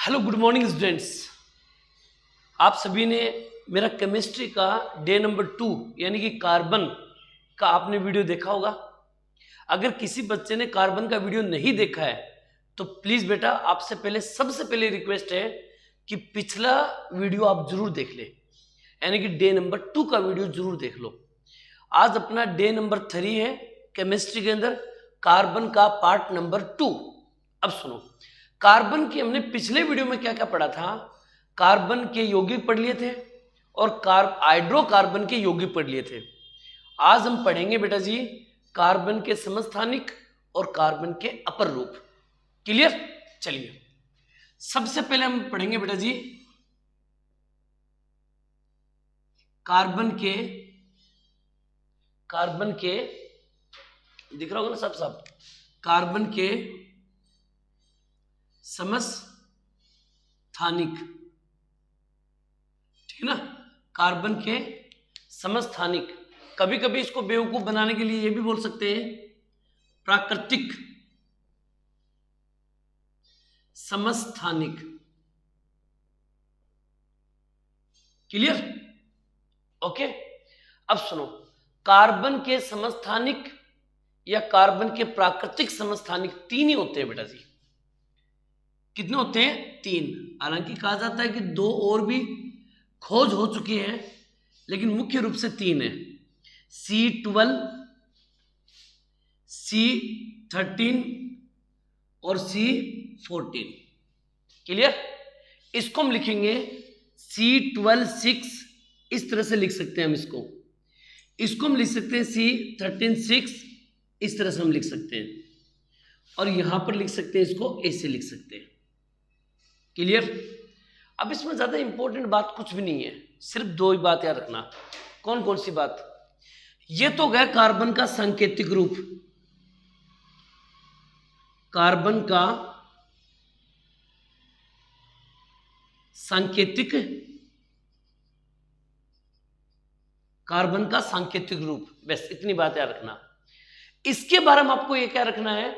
Hello good morning students. आप सभी ने मेरा केमिस्ट्री का डे नंबर 2 यानी कि कार्बन का आपने वीडियो देखा होगा। अगर किसी बच्चे ने कार्बन का वीडियो नहीं देखा है तो प्लीज़ बेटा आपसे पहले सबसे पहले रिक्वेस्ट है कि पिछला वीडियो आप जरूर देख ले, यानी कि डे नंबर 2 का वीडियो जरूर देख लो। आज अपना डे नंबर 3 है केमिस्ट्री के अंदर, कार्बन का पार्ट नंबर 2। अब सुनो, कार्बन की हमने पिछले वीडियो में क्या क्या पढ़ा था। कार्बन के यौगिक पढ़ लिए थे और हाइड्रोकार्बन के यौगिक पढ़ लिए थे। आज हम पढ़ेंगे बेटा जी कार्बन के समस्थानिक और कार्बन के अपर रूप। क्लियर? चलिए सबसे पहले हम पढ़ेंगे बेटा जी कार्बन के दिख रहा होगा ना सब कार्बन के समस्थानिक, ठीक है ना। कार्बन के समस्थानिक, कभी कभी इसको बेवकूफ बनाने के लिए ये भी बोल सकते हैं प्राकृतिक समस्थानिक। क्लियर? ओके। अब सुनो, कार्बन के समस्थानिक या कार्बन के प्राकृतिक समस्थानिक तीन ही होते हैं बेटा जी। कितने होते हैं? तीन। हालांकि कहा जाता है कि दो और भी खोज हो चुकी है, लेकिन मुख्य रूप से तीन है, C12, C13 और C14। क्लियर? इसको हम लिखेंगे C12-6, इस तरह से लिख सकते हैं हम इसको हम लिख सकते हैं C13-6, इस तरह से हम लिख सकते हैं, और यहां पर लिख सकते हैं इसको ऐसे लिख सकते हैं। क्लियर? अब इसमें ज्यादा इंपॉर्टेंट बात कुछ भी नहीं है, सिर्फ दो ही बात याद रखना। कौन कौन सी बात? ये तो गया कार्बन का सांकेतिक रूप, कार्बन का सांकेतिक, कार्बन का सांकेतिक रूप, बस इतनी बात याद रखना। इसके बारे में आपको ये क्या रखना है,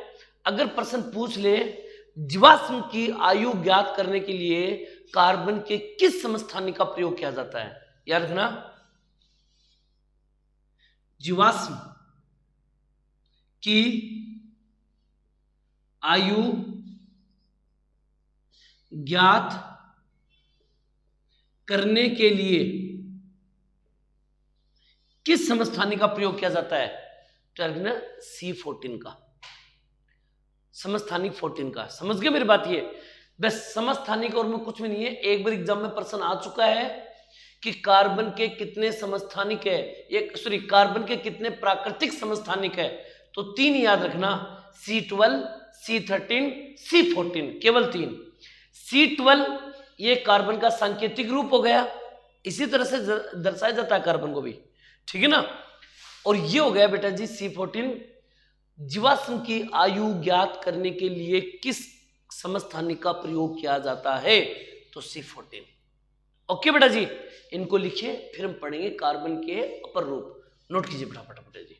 अगर प्रश्न पूछ ले जीवाश्म की आयु ज्ञात करने के लिए कार्बन के किस समस्थानिक का प्रयोग किया जाता है, याद रखना। जीवाश्म की आयु ज्ञात करने के लिए किस समस्थानिक का प्रयोग किया जाता है, तो याद रखना C14 का, समस्थानिक 14 का। समझ गए मेरी बात? ये बस समस्थानिक और में कुछ भी नहीं है। एक बार एग्जाम में प्रश्न आ चुका है कि कार्बन के कितने समस्थानिक है, कार्बन के कितने प्राकृतिक समस्थानिक है, तो तीन याद रखना, C12, C13, C14, केवल तीन। C12 ये कार्बन का सांकेतिक रूप हो गया, इसी तरह से दर्शाया जाता है कार्बन को भी, ठीक है ना। और ये हो गया बेटा जी C14, जीवाश्म की आयु ज्ञात करने के लिए किस समस्थानिक का प्रयोग किया जाता है, तो C14। ओके बेटा जी, इनको लिखिए, फिर हम पढ़ेंगे कार्बन के अपर रूप। नोट कीजिए फटाफट बेटा जी।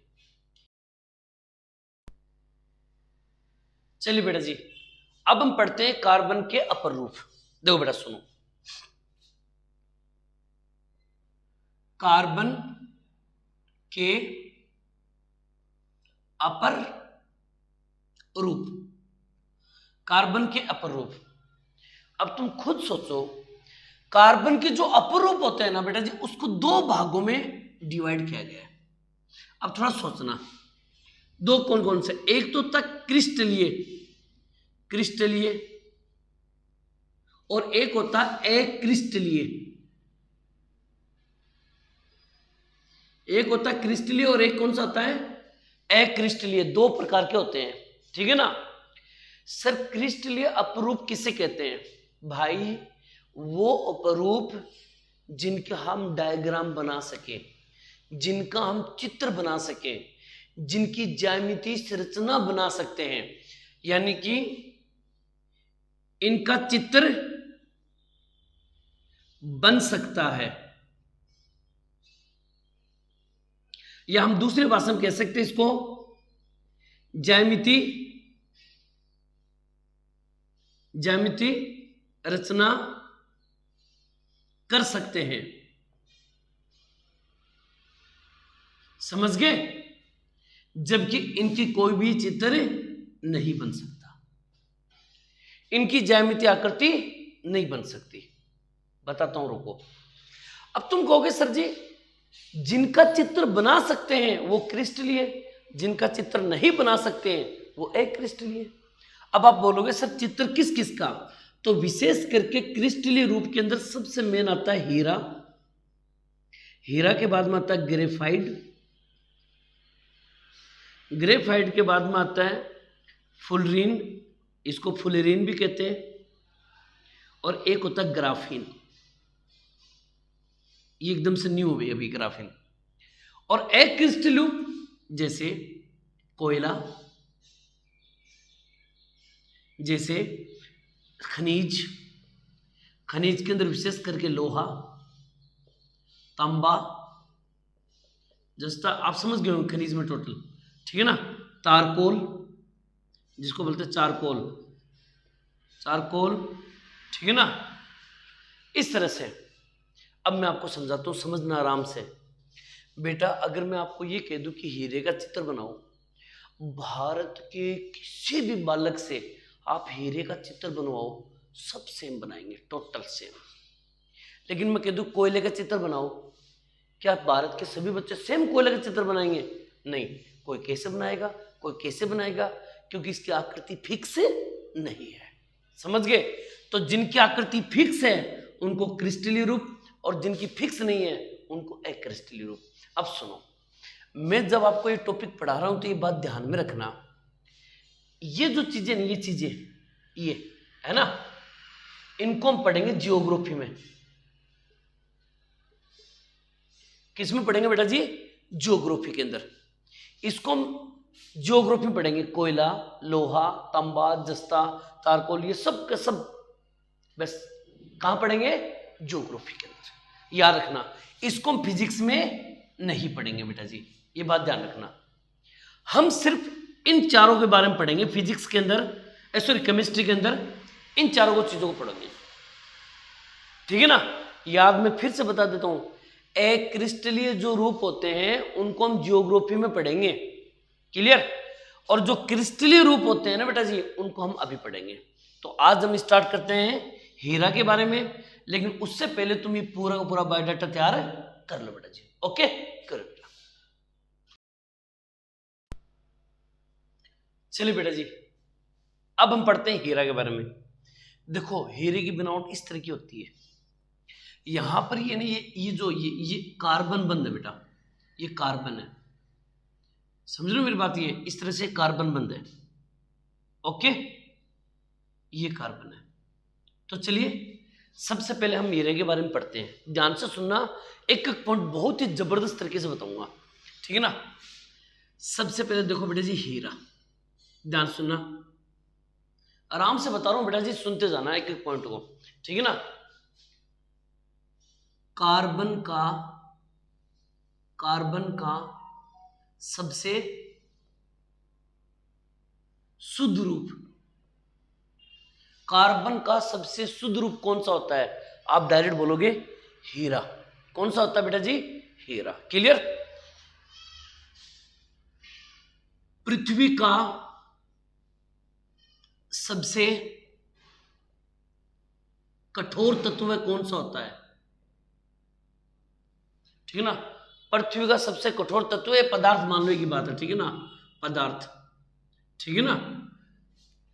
चलिए बेटा जी, अब हम पढ़ते हैं कार्बन के अपर रूप। देखो बेटा सुनो, कार्बन के अपर रूप, कार्बन के अपर रूप। अब तुम खुद सोचो, कार्बन के जो अपर रूप होते हैं ना बेटा जी, उसको दो भागों में डिवाइड किया गया है। अब थोड़ा सोचना, दो कौन कौन से? एक तो तक क्रिस्टलीय और एक होता है अक्रिस्टलीय। एक होता है क्रिस्टलीय और एक कौन सा होता है? अक्रिस्टलीय। दो प्रकार के होते हैं, ठीक है ना। सर क्रिस्टलीय अपरूप किसे कहते हैं? भाई वो अपरूप जिनका हम डायग्राम बना सके, जिनका हम चित्र बना सके, जिनकी ज्यामितीय संरचना बना सकते हैं, यानी कि इनका चित्र बन सकता है, या हम दूसरी भाषा में कह सकते हैं इसको ज्यामिति रचना कर सकते हैं। समझ गए? जबकि इनकी कोई भी चित्र नहीं बन सकता, इनकी ज्यामितीय आकृति नहीं बन सकती। बताता हूं, रुको। अब तुम कहोगे सर जी जिनका चित्र बना सकते हैं वो क्रिस्टलीय, जिनका चित्र नहीं बना सकते हैं वो अक्रिस्टलीय। अब आप बोलोगे सर चित्र किस किस का, तो विशेष करके क्रिस्टलीय रूप के अंदर सबसे मेन आता है हीरा, हीरा के बाद में आता है ग्रेफाइट, ग्रेफाइट के बाद में आता है फुलरीन, इसको फुलरीन भी कहते हैं, और एक होता है ग्राफीन, ये एकदम से न्यू हुई अभी ग्राफीन। और अक्रिस्टलीय जैसे कोयला, जैसे खनिज, खनिज के अंदर विशेष करके लोहा, तांबा, जैसा आप समझ गए होंगे खनिज में टोटल, ठीक है ना। तारकोल, जिसको बोलते हैं चारकोल, चारकोल, ठीक है ना। इस तरह से अब मैं आपको समझाता हूँ, समझना आराम से बेटा। अगर मैं आपको ये कह दूं कि हीरे का चित्र बनाओ, भारत के किसी भी बालक से आप हीरे का चित्र बनवाओ, सब सेम बनाएंगे, टोटल सेम। लेकिन मैं कह दूं कोयले का चित्र बनाओ, क्या भारत के सभी बच्चे सेम कोयले का चित्र बनाएंगे? नहीं, कोई कैसे बनाएगा, कोई कैसे बनाएगा, क्योंकि इसकी आकृति फिक्स नहीं है। समझ गए? तो जिनकी आकृति फिक्स है उनको क्रिस्टलीय रूप, और जिनकी फिक्स नहीं है उनको अक्रिस्टलीय रूप। अब सुनो, मैं जब आपको ये टॉपिक पढ़ा रहा हूं तो ये बात ध्यान में रखना, ये जो चीजें, ये चीजें, ये है ना, इनको हम पढ़ेंगे जियोग्राफी में। किस में पढ़ेंगे बेटा जी? जियोग्राफी के अंदर। इसको हम जियोग्राफी में पढ़ेंगे, कोयला, लोहा, तांबा, जस्ता, तारकोल, ये सब का सब बस कहां पढ़ेंगे? जियोग्राफी के अंदर। याद रखना, इसको हम फिजिक्स में नहीं पढ़ेंगे बेटा जी, ये बात ध्यान रखना। हम सिर्फ इन चारों के बारे में पढ़ेंगे फिजिक्स के अंदर, सॉरी केमिस्ट्री के अंदर, इन चारों को चीजों को पढ़ेंगे, ठीक है ना। याद में फिर से बता देता हूं, अक्रिस्टलीय जो रूप होते हैं उनको हम जियोग्राफी में पढ़ेंगे, क्लियर। और जो क्रिस्टलीय रूप होते हैं ना बेटा जी, उनको हम अभी पढ़ेंगे। तो आज हम स्टार्ट करते हैं हीरा के बारे में, लेकिन उससे पहले तुम ये पूरा का पूरा बायोडाटा तैयार कर लो बेटा जी। ओके, करो बेटा। चलिए बेटा जी, अब हम पढ़ते हैं हीरा के बारे में। देखो हीरे की बनावट इस तरह की होती है, यहां पर ये नहीं, ये जो ये कार्बन बंद है बेटा, ये कार्बन है, समझ रहे हो मेरी बात? ये इस तरह से कार्बन बंद है, ओके, ये कार्बन है। तो चलिए सबसे पहले हम हीरे के बारे में पढ़ते हैं, ध्यान से सुनना, एक एक पॉइंट बहुत ही जबरदस्त तरीके से बताऊंगा, ठीक है ना। सबसे पहले देखो बेटा जी हीरा, ध्यान सुनना, आराम से बता रहा हूं बेटा जी, सुनते जाना एक एक पॉइंट को, ठीक है ना। कार्बन का सबसे शुद्ध रूप, कार्बन का सबसे शुद्ध रूप कौन सा होता है? आप डायरेक्ट बोलोगे हीरा। कौन सा होता है बेटा जी? हीरा, क्लियर। पृथ्वी का सबसे कठोर तत्व कौन सा होता है? ठीक है ना, पृथ्वी का सबसे कठोर तत्व है, पदार्थ मान लो की बात है, ठीक है ना, पदार्थ, ठीक है ना।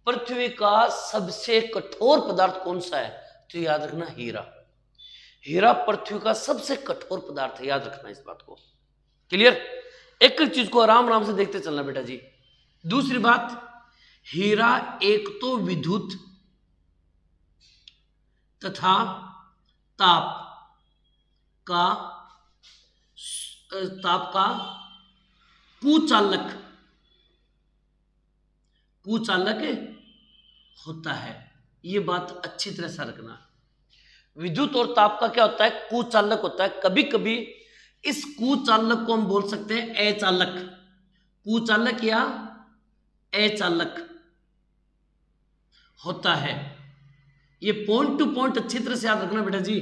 पृथ्वी का सबसे कठोर पदार्थ कौन सा है? तो याद रखना हीरा। हीरा पृथ्वी का सबसे कठोर पदार्थ है, याद रखना इस बात को, क्लियर। एक एक चीज को आराम आराम से देखते चलना बेटा जी। दूसरी बात, हीरा एक तो विद्युत तथा ताप का कुचालक होता है, ये बात अच्छी तरह से रखना। विद्युत और ताप का क्या होता है? कुचालक होता है। कभी कभी इस कुचालक को हम बोल सकते हैं अचालक, कुचालक या अचालक होता है, ये पॉइंट टू पॉइंट अच्छी तरह से याद रखना बेटा जी।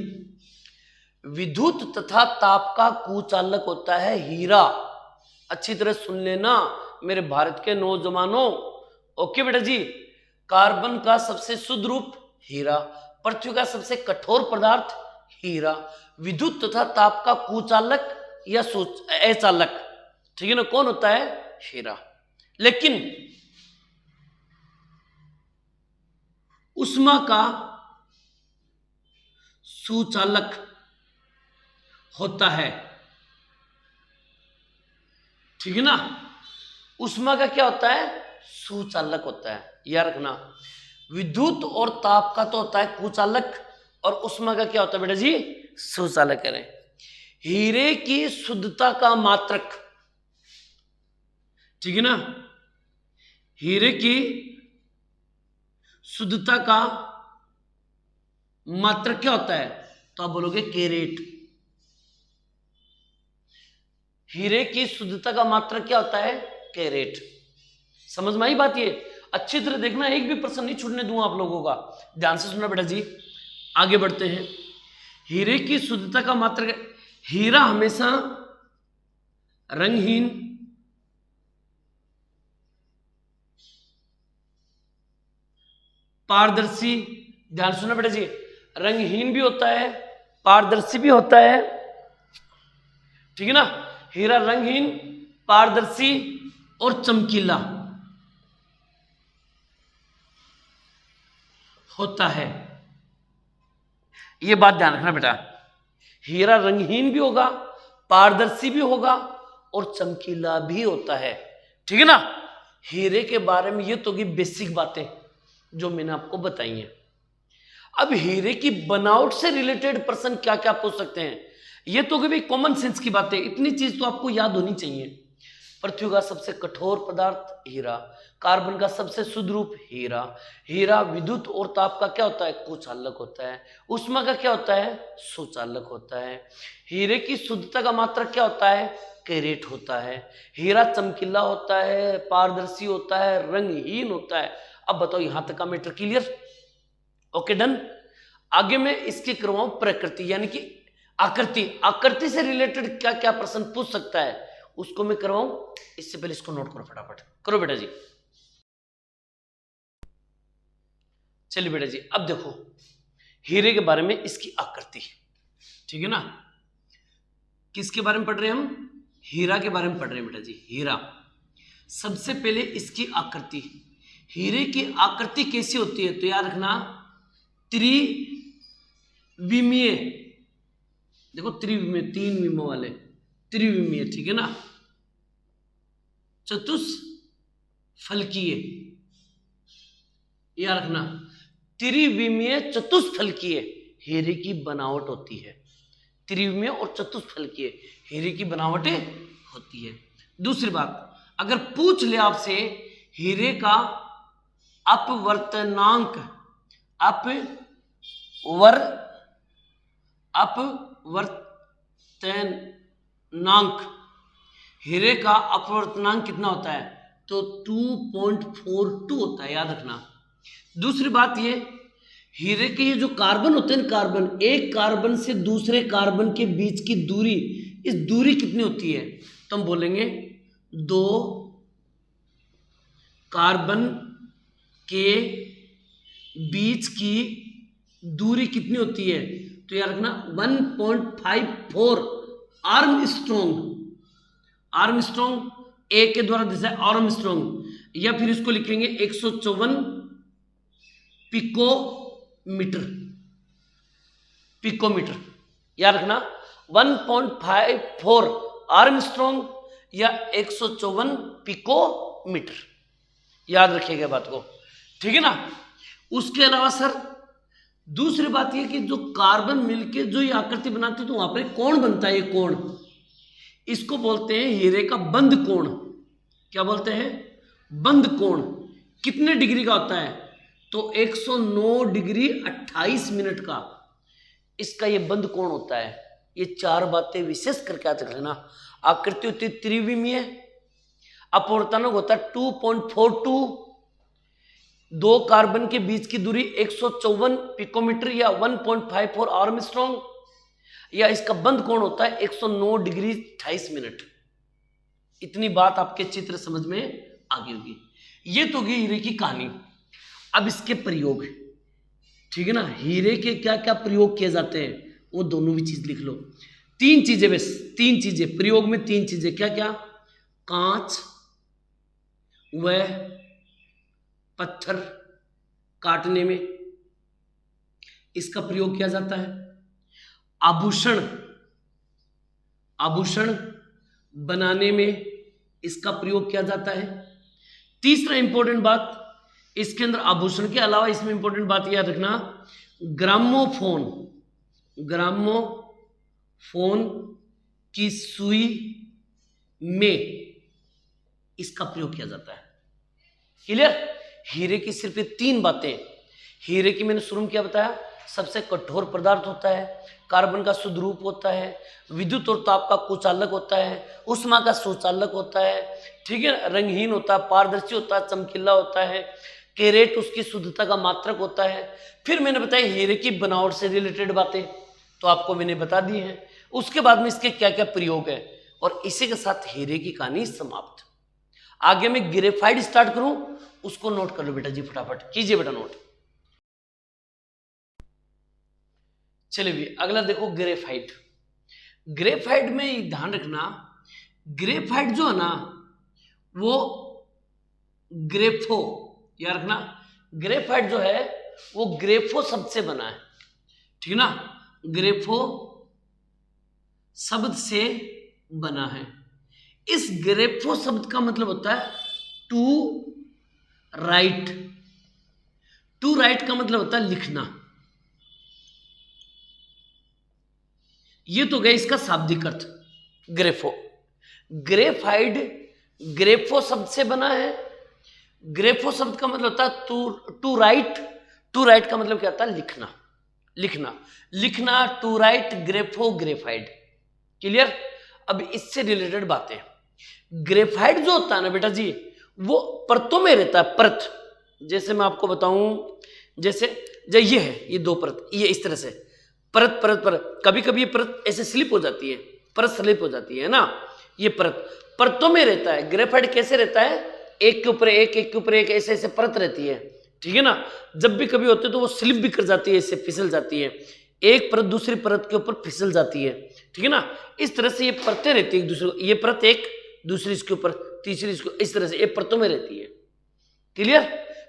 विद्युत तथा ताप का कुचालक होता है हीरा। अच्छी तरह सुन लेना मेरे भारत के नौजवानों। ओके बेटा जी। कार्बन का सबसे शुद्ध रूप हीरा, पृथ्वी का सबसे कठोर पदार्थ हीरा, विद्युत तथा ताप का कुचालक या अचालक, ठीक है ना, कौन होता है? हीरा। लेकिन उष्मा का सुचालक होता है, ठीक है ना। उष्मा का क्या होता है? सुचालक होता है, याद रखना। विद्युत और ताप का तो होता है कुचालक, और उष्मा का क्या होता है बेटा जी? सुचालक करें। हीरे की शुद्धता का मात्रक, ठीक है ना, हीरे की शुद्धता का मात्रक क्या होता है? तो आप बोलोगे कैरेट। हीरे की शुद्धता का मात्रक क्या होता है? कैरेट। समझ में आई बात? ये अच्छी तरह देखना, एक भी प्रश्न नहीं छूटने दूंगा आप लोगों का। ध्यान से सुनना बेटा जी। आगे बढ़ते हैं। हीरे की शुद्धता का मात्रक, हीरा हमेशा रंगहीन, पारदर्शी, ध्यान सुनना बेटा जी, रंगहीन भी होता है, पारदर्शी भी होता है, ठीक है ना। हीरा रंगहीन, पारदर्शी और चमकीला होता है। यह बात ध्यान रखना बेटा। हीरा रंगहीन भी होगा, पारदर्शी भी होगा और चमकीला भी होता है, ठीक है ना। हीरे के बारे में ये तो की बेसिक बातें जो मैंने आपको बताई हैं। अब हीरे की बनावट से रिलेटेड प्रश्न क्या क्या पूछ सकते हैं, ये तो कि भाई कॉमन सेंस की बातें, इतनी चीज तो आपको याद होनी चाहिए। पृथ्वी का सबसे कठोर पदार्थ हीरा, कार्बन का सबसे शुद्ध रूप हीरा, हीरा विद्युत और ताप का क्या होता है? कुचालक होता है। उष्मा का क्या होता है? सुचालक होता है। हीरे की शुद्धता का मात्रक क्या होता है? कैरेट होता है। हीरा चमकीला होता है, पारदर्शी होता है, रंगहीन होता है। अब बताओ यहां तक का मैटर क्लियर? Okay done. आगे मैं इसकी करवाऊं प्रकृति यानी कि आकृति, आकृति से रिलेटेड क्या क्या प्रश्न पूछ सकता है उसको मैं करवाऊं। इससे पहले इसको नोट करो, फटाफट करो बेटा जी। चलिए बेटा जी, अब देखो हीरे के बारे में, इसकी आकृति, ठीक है ना। किसके बारे में पढ़ रहे हैं हम? हीरा के बारे में पढ़ रहे हैं बेटा जी। हीरा, सबसे पहले इसकी आकृति। हीरे की आकृति कैसी होती है? तो याद रखना, त्रिविमीय। देखो त्रिविमीय, तीन विमों वाले, त्रिविमीय, ठीक है ना। चतुष्फलकीय, याद रखना, त्रिविमीय चतुष्फलकीय हीरे की बनावट होती है। त्रिविमीय और चतुष्फलकीय हीरे की बनावटें होती है। दूसरी बात, अगर पूछ ले आपसे हीरे का अपवर्तनांक, अपवर्तनांक, हीरे का अपवर्तनांक कितना होता है? तो 2.42 होता है, याद रखना। दूसरी बात ये, हीरे के ये जो कार्बन होते हैं, कार्बन, एक कार्बन से दूसरे कार्बन के बीच की दूरी, इस दूरी कितनी होती है? तो हम बोलेंगे दो कार्बन के बीच की दूरी कितनी होती है? तो याद रखना 1.54 आर्मस्ट्रॉन्ग। आर्मस्ट्रॉन्ग ए के द्वारा दिशा है आर्मस्ट्रॉन्ग, या फिर इसको लिखेंगे 154 पिकोमीटर। पिकोमीटर, याद रखना 1.54 आर्मस्ट्रॉन्ग या 154 पिकोमीटर, याद रखिएगा बात को, ठीक है ना। उसके अलावा सर दूसरी बात यह कि जो कार्बन मिलके जो ये आकृति बनाते हैं तो वहां पर कोण बनता है। ये कोण, इसको बोलते हैं हीरे का बंद कोण। क्या बोलते हैं? बंद कोण। कितने डिग्री का होता है? तो 109 डिग्री 28 मिनट का इसका ये बंद कोण होता है। ये चार बातें विशेष करके याद रखना। आकृति होती है त्रिविमीय, अपवर्तनांक होता है 2.42, दो कार्बन के बीच की दूरी 154 पिकोमीटर या 1.54 आर्मस्ट्रॉन्ग, या इसका बंद कोण होता है 109 डिग्री 28 मिनट। इतनी बात आपके चित्र समझ में आ गई होगी। ये तो होगी हीरे की कहानी। अब इसके प्रयोग, ठीक है ना, हीरे के क्या क्या प्रयोग किए जाते हैं वो दोनों भी चीज लिख लो। तीन चीजें, बस तीन चीजें प्रयोग में, तीन चीजें क्या क्या, कांच व पत्थर काटने में इसका प्रयोग किया जाता है। आभूषण, आभूषण बनाने में इसका प्रयोग किया जाता है। तीसरा इंपॉर्टेंट बात, इसके अंदर आभूषण के अलावा इसमें इंपॉर्टेंट बात याद रखना, ग्रामोफोन, ग्रामोफोन की सुई में इसका प्रयोग किया जाता है। क्लियर? हीरे की सिर्फ ये तीन बातें। हीरे की मैंने शुरू में क्या बताया, सबसे कठोर पदार्थ होता है, कार्बन का शुद्ध रूप होता है, विद्युत और ताप का कुचालक होता है, उष्मा का सुचालक होता है, ठीक है, रंगहीन होता है, पारदर्शी होता है, चमकीला होता है, केरेट उसकी शुद्धता का मात्रक होता है। फिर मैंने बताया हीरे की बनावट से रिलेटेड बातें तो आपको मैंने बता दी हैं। उसके बाद में इसके क्या क्या प्रयोग है, और इसी के साथ हीरे की कहानी समाप्त। आगे मैं ग्रेफाइट स्टार्ट करूं, उसको नोट कर लो बेटा जी, फटाफट कीजिए बेटा नोट। चलिए भी अगला देखो, ग्रेफाइट। ग्रेफाइट में ध्यान रखना, ग्रेफाइट जो है ना वो ग्रेफो, याद रखना, ग्रेफाइट जो है वो ग्रेफो शब्द से बना है, ठीक है ना, ग्रेफो शब्द से बना है। इस ग्रेफो शब्द का मतलब होता है टू राइट। टू राइट का मतलब होता है लिखना। ये तो गया इसका शाब्दिक अर्थ। ग्रेफो, ग्रेफाइड ग्रेफो शब्द से बना है। ग्रेफो शब्द का मतलब होता है टू राइट। टू राइट का मतलब क्या होता है, लिखना, लिखना, लिखना, टू राइट, ग्रेफो, ग्रेफाइड। क्लियर? अब इससे रिलेटेड बातें, ग्रेफाइड जो होता है ना बेटा जी, वो परतों में रहता है, परत। जैसे मैं आपको बताऊं, जैसे ये है, ये दो परत, ये इस तरह से परत परत परत, कभी कभी ये परत ऐसे स्लिप हो जाती है, परत स्लिप हो जाती है ना, ये परत परतों में रहता है। ग्रेफाइट कैसे रहता है, एक के ऊपर एक, एक के ऊपर एक, ऐसे ऐसे परत रहती है, ठीक है ना। जब भी कभी होते तो वो स्लिप भी कर जाती है, इससे फिसल जाती है, एक परत दूसरी परत के ऊपर फिसल जाती है, ठीक है ना। इस तरह से ये परतें रहती है एक दूसरे को, ये परत एक, दूसरी इसके ऊपर, तीसरी इसको, इस तरह से ये परतों में रहती है। क्लियर?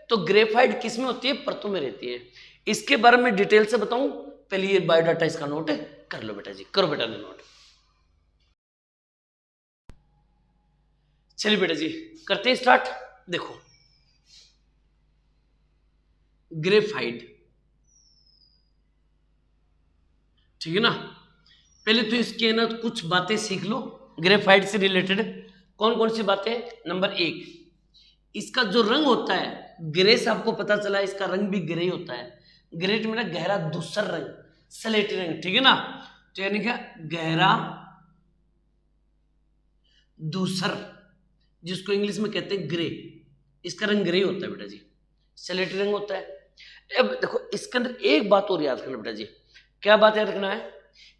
तो ग्रेफाइट किस में होती है, परतों में रहती है। इसके बारे में डिटेल से बताऊं, पहले ये बायोडाटा इसका नोट है, कर लो बेटा जी, करो बेटा ने नोट। चलिए बेटा जी करते हैं स्टार्ट। देखो ग्रेफाइट, ठीक है ना, पहले तो इसके ना कुछ बातें सीख लो ग्रेफाइट से रिलेटेड। कौन कौन सी बातें? नंबर एक, इसका जो रंग होता है ग्रे से, आपको पता चला इसका रंग भी ग्रे होता है। ग्रे में ना गहरा धूसर रंग, स्लेटी रंग, ठीक है ना, तो यानी क्या, गहरा धूसर, जिसको इंग्लिश में कहते हैं ग्रे, इसका रंग ग्रे होता है बेटा जी, स्लेटी रंग होता है। अब देखो इसके अंदर एक बात और याद रखना बेटा जी, क्या बात याद रखना है,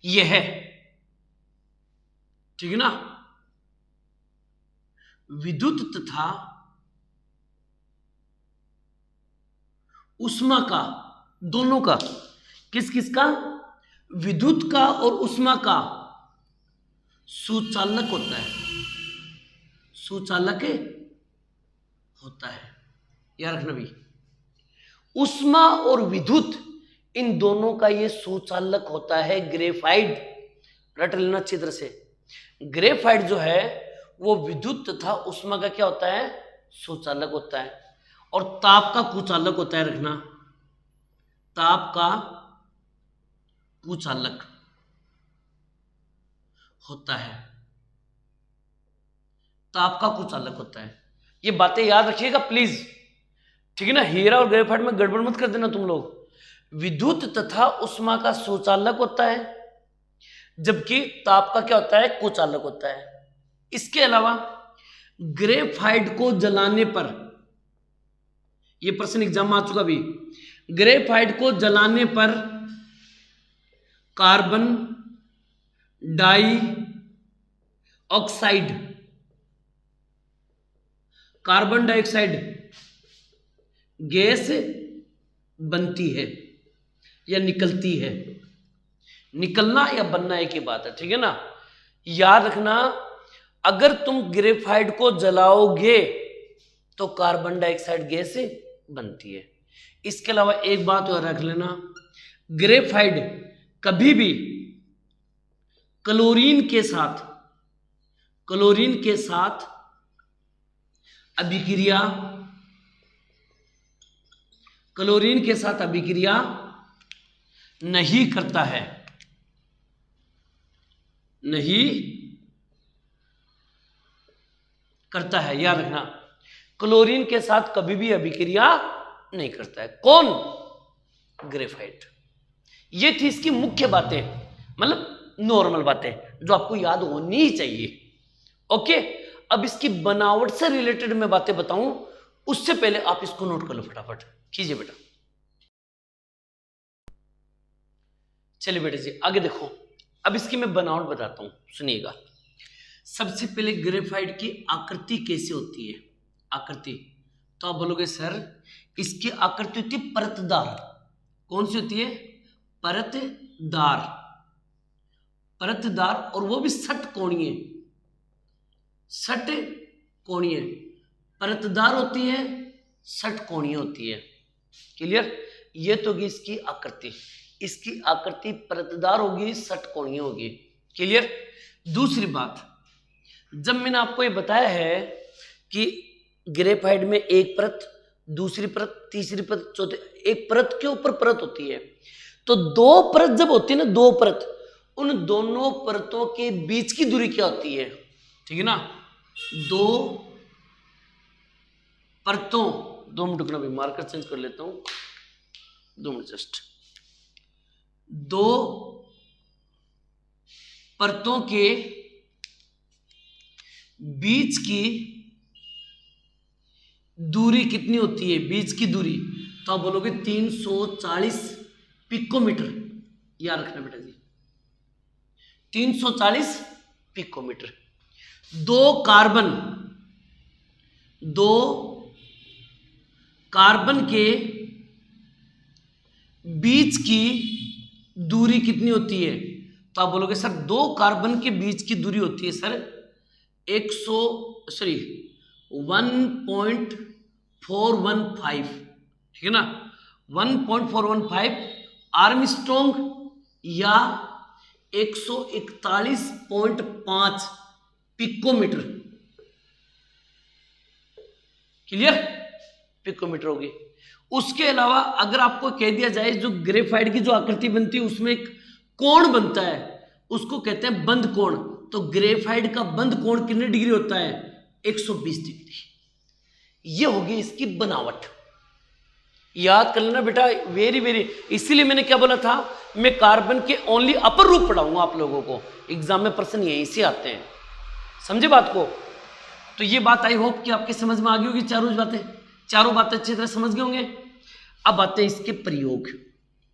यह है, ठीक है ना, विद्युत तथा उष्मा का, दोनों का, किस किस का, विद्युत का और उष्मा का सुचालक होता है, सुचालक होता है, याद रखना भी, उष्मा और विद्युत इन दोनों का ये सुचालक होता है ग्रेफाइट। रट लेना अच्छी तरह से, ग्रेफाइट जो है वो विद्युत तथा उष्मा का क्या होता है, सुचालक होता है, और ताप का कुचालक होता है, रखना, ताप का कुचालक होता है, ताप का कुचालक होता है। ये बातें याद रखिएगा प्लीज, ठीक है ना। हीरा और ग्रेफाइट में गड़बड़ मत कर देना तुम लोग। विद्युत तथा उष्मा का सुचालक होता है, जबकि ताप का क्या होता है, कुचालक होता है। इसके अलावा ग्रेफाइट को जलाने पर ये प्रश्न एग्जाम में आ चुका भी। ग्रेफाइट को जलाने पर carbon dioxide, carbon dioxide gas बनती है या निकलती है। निकलना या बनना एक ही बात है, ठीक है ना। याद रखना, अगर तुम ग्रेफाइट को जलाओगे तो कार्बन डाइऑक्साइड गैस बनती है। इसके अलावा एक बात और रख लेना, ग्रेफाइट कभी भी क्लोरीन के साथ अभिक्रिया नहीं करता है, याद रखना, क्लोरीन के साथ कभी भी अभिक्रिया नहीं करता है। कौन? ग्रेफाइट। ये थी इसकी मुख्य बातें, मतलब नॉर्मल बातें जो आपको याद होनी ही चाहिए। ओके, अब इसकी बनावट से रिलेटेड मैं बातें बताऊं, उससे पहले आप इसको नोट कर लो, फटाफट कीजिए बेटा। चलिए बेटे जी आगे देखो, अब इसकी मैं बनावट बताता हूं, सुनिएगा। सबसे पहले ग्रेफाइट की आकृति कैसे होती है? आकृति, तो आप बोलोगे सर इसकी आकृति होती है परतदार। कौन सी होती है? परतदार, और वो भी षटकोणीय। परतदार होती है, षटकोणीय होती है। क्लियर? ये तो होगी इसकी आकृति, इसकी आकृति परतदार होगी, षटकोणीय होगी। क्लियर? दूसरी बात, जब मैंने आपको ये बताया है कि ग्रेफाइट में एक परत, दूसरी परत, तीसरी परत, चौथी, एक परत के ऊपर परत होती है, तो दो परत जब होती है ना, दो परत, उन दोनों परतों के बीच की दूरी क्या होती है? ठीक है ना, दो परतों, 2 मिनट रुकना भाई, मार्कर चेंज कर लेता हूं, 2 मिनट जस्ट। दो परतों के बीच की दूरी कितनी होती है? बीच की दूरी, तो आप बोलोगे 340 पिकोमीटर। याद रखना बेटा जी, 340 पिकोमीटर। दो कार्बन के बीच की दूरी कितनी होती है? तो आप बोलोगे सर दो कार्बन के बीच की दूरी होती है सर 1.415, ठीक है ना, 1.415 आर्मस्ट्रॉन्ग या 141.5 पिकोमीटर। क्लियर? पिकोमीटर होगी। उसके अलावा अगर आपको कह दिया जाए जो ग्रेफाइट की जो आकृति बनती है उसमें एक कोण बनता है, उसको कहते हैं बंद कोण, तो ग्रेफाइट का बंद कोण कितने डिग्री होता है? 120 डिग्री। ये होगी इसकी बनावट। याद कर लेना बेटा, वेरी वेरी। इसीलिए मैंने क्या बोला था, मैं कार्बन के ओनली अपर रूप पढ़ाऊंगा आप लोगों को, एग्जाम में प्रश्न यहीं से आते हैं, समझे बात को। तो ये बात आई होप कि आपके समझ में आ गई होगी, चारों बातें अच्छी तरह समझ गए होंगे। अब आते हैं इसके प्रयोग,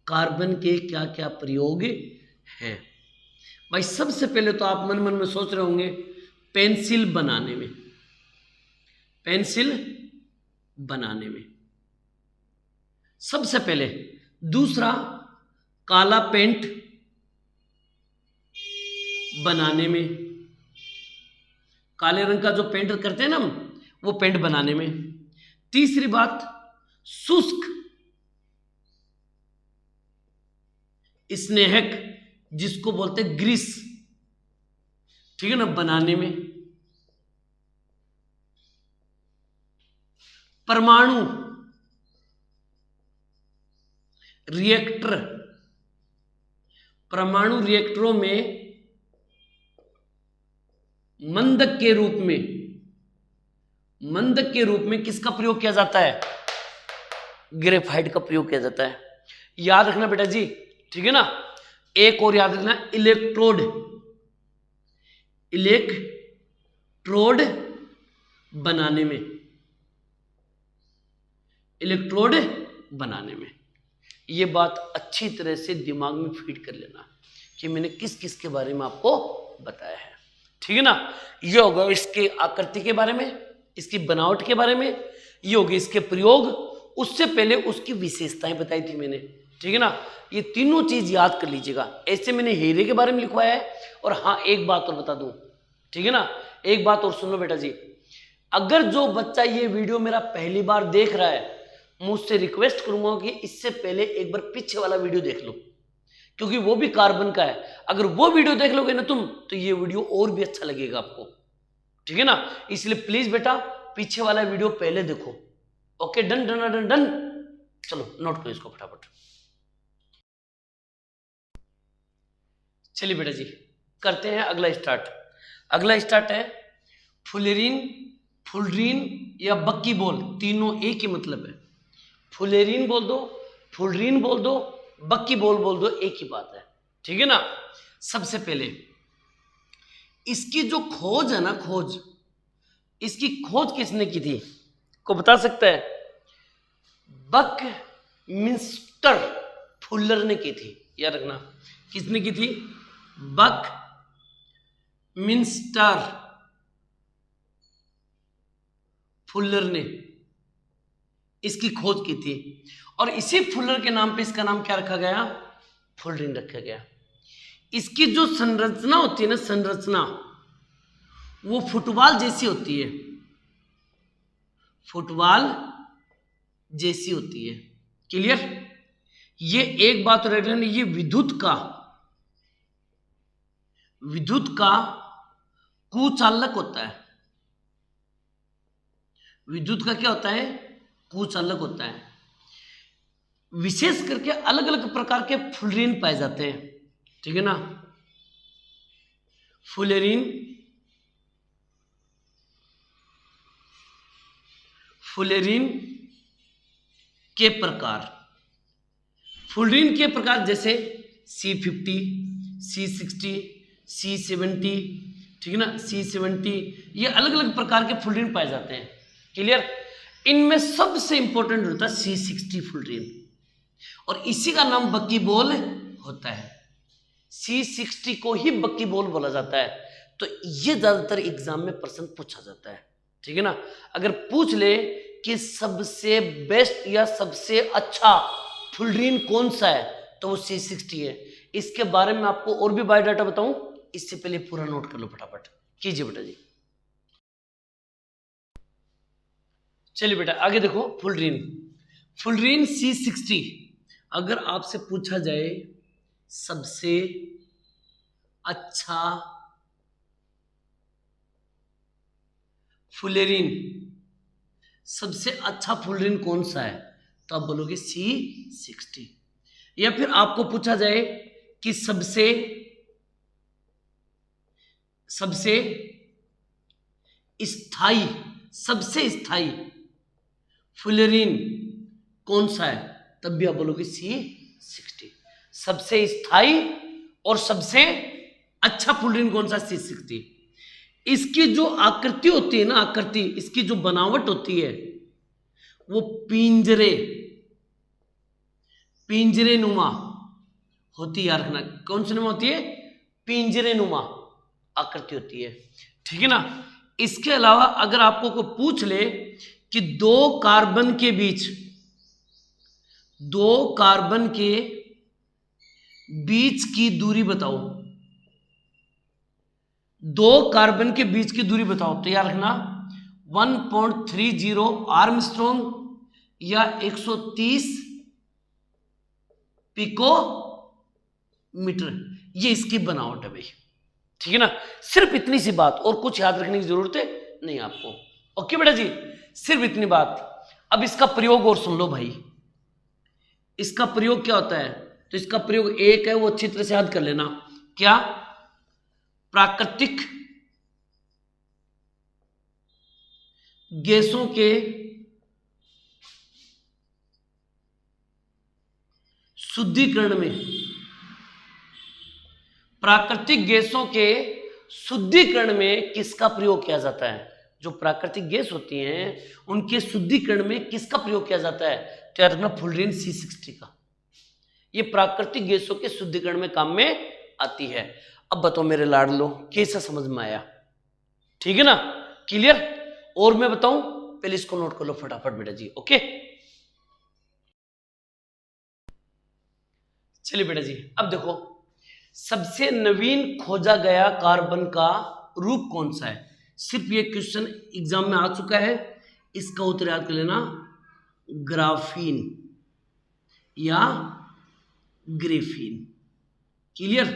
कार्बन के क्या क्या प्रयोग हैं। भाई सबसे पहले तो आप मन में सोच रहे होंगे पेंसिल बनाने में सबसे पहले। दूसरा काला पेंट बनाने में, काले रंग का जो पेंट करते हैं ना हम, वो पेंट बनाने में। तीसरी बात शुष्क स्नेहक, जिसको बोलते हैं ग्रीस, ठीक है ना, बनाने में। परमाणु रिएक्टरों में मंदक के रूप में किसका प्रयोग किया जाता है? ग्रेफाइट का प्रयोग किया जाता है। याद रखना बेटा जी, ठीक है ना। एक और याद रखना, इलेक्ट्रोड बनाने में, इलेक्ट्रोड बनाने में। ये बात अच्छी तरह से दिमाग में फीड कर लेना कि मैंने किस किस के बारे में आपको बताया है, ठीक है ना। ये होगा इसके आकृति के बारे में, इसकी बनावट के बारे में, ये होगी इसके प्रयोग, उससे पहले उसकी विशेषताएं बताई थी मैंने, ठीक है ना। ये तीनों चीज याद कर लीजिएगा। ऐसे मैंने हीरे के बारे में लिखवाया है। और हाँ, एक बात और बता दूं, ठीक है ना, एक बात और सुन लो बेटा जी, अगर जो बच्चा ये वीडियो मेरा पहली बार देख रहा है, मुझसे रिक्वेस्ट करूंगा कि इससे पहले एक बार पीछे वाला वीडियो देख लो, क्योंकि वो भी कार्बन का है। अगर वो वीडियो देख लोगे ना तुम, तो ये वीडियो और भी अच्छा लगेगा आपको, ठीक है ना। इसलिए प्लीज बेटा पीछे वाला वीडियो पहले देखो। Okay, done done done done. चलो नोट करो इसको फटाफट। चलिए बेटा जी, करते हैं अगला स्टार्ट। अगला स्टार्ट है फुलेरीन, फुलरीन या बक्की बोल, तीनों एक ही मतलब है। फुलेरीन बोल दो, फुलरीन बोल दो, बक्की बोल दो, एक ही बात है, ठीक है ना। सबसे पहले इसकी जो खोज है ना, खोज, इसकी खोज किसने की थी, को बता सकता है? बकमिंस्टर फुलर ने की थी, याद रखना। किसने की थी? बकमिंस्टर फुलर ने इसकी खोज की थी। और इसी फुलर के नाम पे इसका नाम क्या रखा गया? फुलरीन रखा गया। इसकी जो संरचना होती है ना, संरचना, वो फुटबॉल जैसी होती है, फुटबॉल जैसी होती है। क्लियर? ये एक बात रख लेना, ये विद्युत का कुचालक होता है। विद्युत का क्या होता है? कुचालक होता है। विशेष करके अलग अलग प्रकार के फुलरीन पाए जाते हैं, ठीक है ना। फुलेरीन, फुलेरीन के प्रकार, फुलरीन के प्रकार जैसे C50, C60, C70, ठीक है ना, C70, ये अलग अलग प्रकार के फुलरीन पाए जाते हैं। क्लियर? इनमें सबसे इंपॉर्टेंट होता है C60 फुलरीन, और इसी का नाम बक्की बोल होता है। C60 को ही बक्की बोल बोला जाता है। तो ये ज्यादातर एग्जाम में प्रश्न पूछा जाता है, ठीक है ना। अगर पूछ ले कि सबसे बेस्ट या सबसे अच्छा फुलरीन कौन सा है, तो वो C60 है। इसके बारे में आपको और भी बायोडाटा बताऊं, इससे पहले पूरा नोट कर लो फटाफट। कीजिए बेटा जी। चलिए बेटा आगे देखो। फुलरीन, फुलरीन C60, अगर आपसे पूछा जाए सबसे अच्छा फुलेरीन, सबसे अच्छा फुलरीन कौन सा है, तो आप बोलोगे C60। या फिर आपको पूछा जाए कि सबसे स्थाई फुलरीन कौन सा है, तब भी आप बोलोगे C60। सबसे स्थाई और सबसे अच्छा फुलरीन कौन सा? C60। इसकी जो आकृति होती है ना, आकृति, इसकी जो बनावट होती है, वो पिंजरे नुमा होती है। यार रखना, कौन सी नुमा होती है? पिंजरे नुमा आकृति होती है, ठीक है ना। इसके अलावा अगर आपको कोई पूछ ले कि दो कार्बन के बीच की दूरी बताओ, दो कार्बन के बीच की दूरी बताओ, तो याद रखना 1.30 आर्मस्ट्रॉन्ग या 130 पिकोमीटर, ये इसकी बनावट है भाई, ठीक है ना। सिर्फ इतनी सी बात, और कुछ याद रखने की जरूरत है नहीं आपको। ओके बेटा जी, सिर्फ इतनी बात। अब इसका प्रयोग और सुन लो भाई। इसका प्रयोग क्या होता है? तो इसका प्रयोग एक है, वो अच्छी तरह से याद कर लेना। क्या? प्राकृतिक गैसों के शुद्धिकरण में, प्राकृतिक गैसों के शुद्धिकरण में किसका प्रयोग किया जाता है? जो प्राकृतिक गैस होती हैं उनके शुद्धिकरण में किसका प्रयोग किया जाता है? तो याद रखना फुलरेन C60 का। ये प्राकृतिक गैसों के शुद्धिकरण में काम में आती है। अब बताओ मेरे लाडलो, कैसा समझ में आया? ठीक है ना, क्लियर? और मैं बताऊं, पहले इसको नोट कर लो फटाफट बेटा जी। ओके, चलिए बेटा जी, अब देखो सबसे नवीन खोजा गया कार्बन का रूप कौन सा है? सिर्फ ये क्वेश्चन एग्जाम में आ चुका है, इसका उत्तर याद कर लेना, ग्राफीन या ग्रेफीन। क्लियर?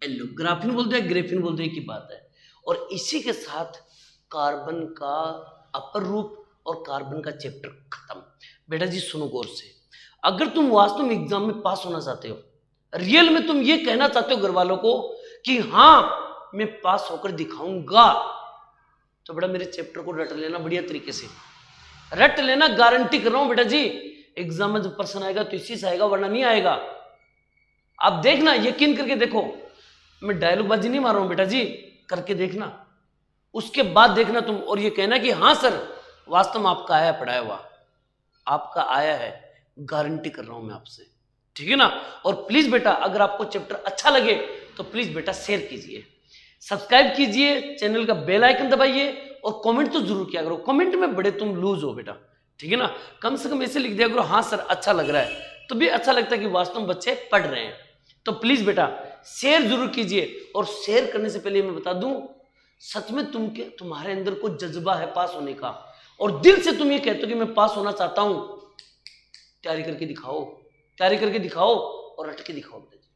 एलो ग्राफीन बोलते हैं, ग्रेफीन बोलते हैं की बात है। और इसी के साथ कार्बन का अपर रूप और कार्बन का चैप्टर खत्म। बेटा जी सुनो गौर से, अगर तुम वास्तव में एग्जाम में पास होना चाहते हो, रियल में तुम ये कहना चाहते हो घर वालों को कि हाँ मैं पास होकर दिखाऊंगा, तो बेटा मेरे चैप्टर को रट लेना, बढ़िया तरीके से रट लेना, गारंटी कर रहा हूं बेटा जी। एग्जाम में जब प्रश्न आएगा तो इसी से आएगा, वरना नहीं आएगा। आप देखना, यकीन करके देखो, मैं डायलॉग बाजी नहीं मार रहा हूं बेटा जी, करके देखना, उसके बाद देखना तुम और ये कहना कि हाँ सर वास्तव में आपका आया पढ़ाया हुआ, आपका आया है, गारंटी कर रहा हूं मैं आपसे। ठीक है ना? और प्लीज बेटा अगर आपको चैप्टर अच्छा लगे तो प्लीज बेटा शेयर कीजिए, सब्सक्राइब कीजिए, चैनल का बेल आइकन दबाइए और कमेंट तो जरूर किया करो। कमेंट में बड़े तुम लूज हो बेटा, ठीक है ना? कम से कम ऐसे लिख दिया करो हाँ सर अच्छा लग रहा है, तो भी अच्छा लगता है कि वास्तव में बच्चे पढ़ रहे हैं। तो प्लीज बेटा शेयर जरूर कीजिए। और शेयर करने से पहले मैं बता दूं, सच में तुम्हारे अंदर को जज्बा है पास होने का और दिल से तुम ये कहते हो कि मैं पास होना चाहता हूं, तैयारी करके दिखाओ, तैयारी करके दिखाओ और रट के दिखाओ बेटा जी।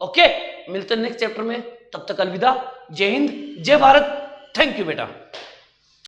ओके, मिलते हैं नेक्स्ट चैप्टर में, तब तक अलविदा, जय हिंद, जय भारत, थैंक यू बेटा।